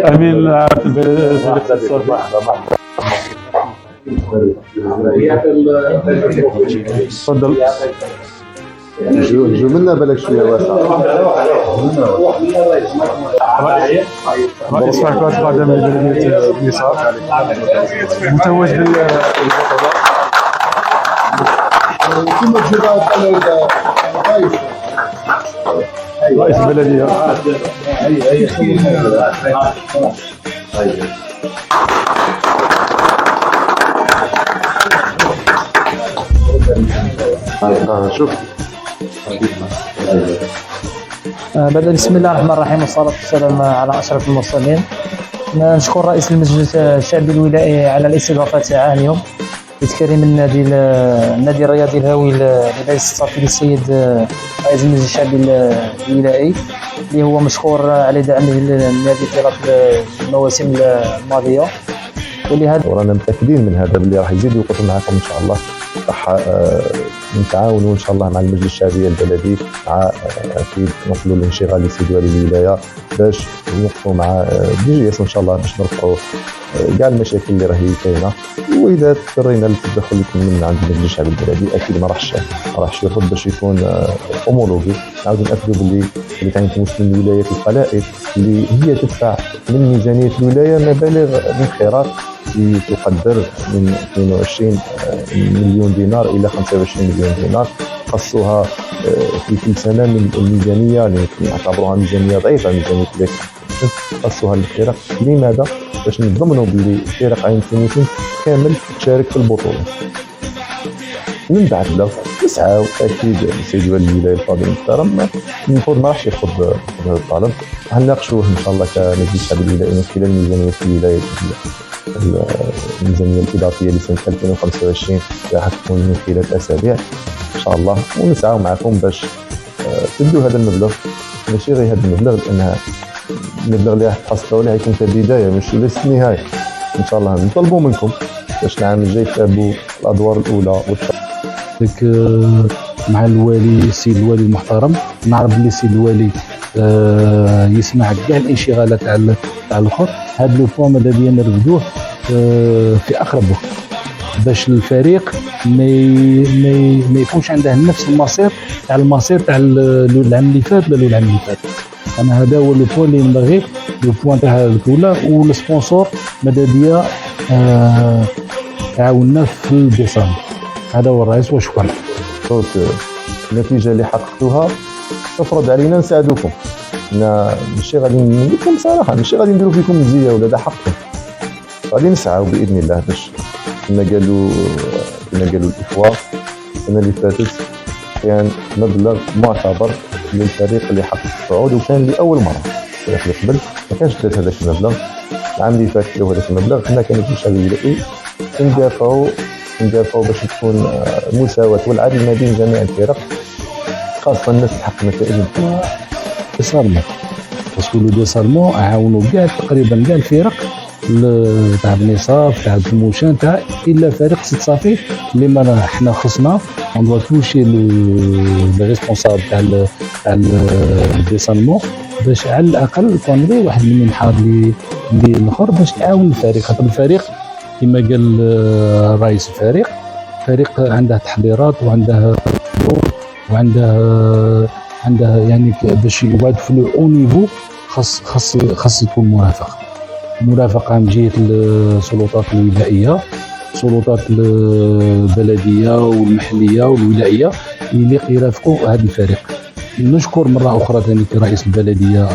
امين عام البلديه. تفضل. جملنا بالك شويه واسع. رئيس مكتب القادم لبلديه ميصار متوج بالبطوله. كما تجربه رئيس البلديه. شوف. بدأ بسم الله الرحمن الرحيم والصلاة والسلام على أشرف المرسلين. نشكر رئيس المجلس الشعبي الولائي على الاستضافة تاعه اليوم بتكريم النادي الرياضي الهاوي لرئيس الصافي للسيد رئيس المجلس الشعبي الولائي اللي هو مشكور على دعمه للنادي طيلة المواسم الماضية. ولهذا ورانا متاكدين من هذا باللي راح يزيد يوقف معكم ان شاء الله. راح نتعاونوا ان شاء الله مع المجلس الشعبي البلدي، مع اكيد نوصلوا لانشغال لسيد والي الولايه باش نوقفوا مع دي جي ان شاء الله باش نرفعوا كاع المشاكل اللي راهي كاينه. واذا اضطرينا للتدخل يكون من عند المجلس الشعبي البلدي اكيد ما راحش يرفض باش يكون اومولوجي. نعاودوا ناكدوا باللي كاين في مسلم الولايات القلائل اللي هي تدفع من ميزانيه الولايه مبالغ من خيرات تقدر من 22 مليون دينار الى 25 مليون دينار خصوها في كل سنه من الميزانيه اللي نعتبروها ميزانيه ضعيفه، ميزانيه خصوها للفرق. لماذا؟ باش نضمنوا باللي الفرق عين تونس كامل تشارك في البطوله. من بعد لا نسعاو اكيد السيد والي الولايه الفاضل المحترم المفروض ما راحش يرفض هذا الطلب. غنناقشوه ان شاء الله كمجلس الشعبي الولائي من خلال ميزانيه الولايه، الميزانيه الاضافيه لسنه 2025 راح تكون من خلال اسابيع ان شاء الله. ونسعاو معكم باش تدوا هذا المبلغ، ماشي غير هذا المبلغ لان المبلغ اللي راح تحصلوا عليه يكون كبدايه مش ليس النهايه. ان شاء الله نطلبوا منكم باش العام الجاي تلعبوا الادوار الاولى مع الوالي السيد الوالي المحترم. نعرف بلي السيد الوالي يسمع كاع الانشغالات تاع الاخر. هذا لو بوان ماذا بيا نرفدوه في اقرب وقت باش الفريق ما يكونش عنده نفس المصير تاع العام اللي فات ولا العام اللي فات. انا هذا هو لو بوان اللي نبغي، لو بوان تاع الاولى. والسبونسور ماذا بيا تعاوننا في الديسمبر. هذا هو الرئيس وشكرا. النتيجه اللي حققتوها تفرض علينا نساعدوكم. ماشي غادي نقول لكم بصراحه ماشي غادي نديروا فيكم مزيه ولا ده حقكم. غادي نسعاو باذن الله باش كما قالوا الاخوه السنه اللي فاتت كان مبلغ معتبر للفريق اللي حقق الصعود وكان لاول مره. الفريق اللي قبل ما كانش دات هذاك المبلغ. العام اللي فات لو هذاك المبلغ حنا كمجلس الشعبي الولائي ندافعوا باش تكون مساواة والعدل ما بين جميع الفرق، خاصة الناس تحقق نتائج ديسالمون. باسكو لو ديسالمون عاونوا كاع تقريبا كاع الفرق تاع بنصاف تاع بموشان تاع الا فريق ست صافي اللي ما حنا خصنا اون دوا توشي لي ريسبونسابل تاع الديسالمون باش على الاقل يكون غير واحد من المنحار اللي الاخر باش تعاون الفريق. خاطر الفريق كما قال رئيس الفريق عنده تحضيرات وعنده يعني باش يوعد في لو او نيفو خاص يكون مرافقه من جهه السلطات الولائيه، السلطات البلديه والمحليه والولائيه اللي يرافقوا هذا الفريق. نشكر مره اخرى ثاني رئيس البلديه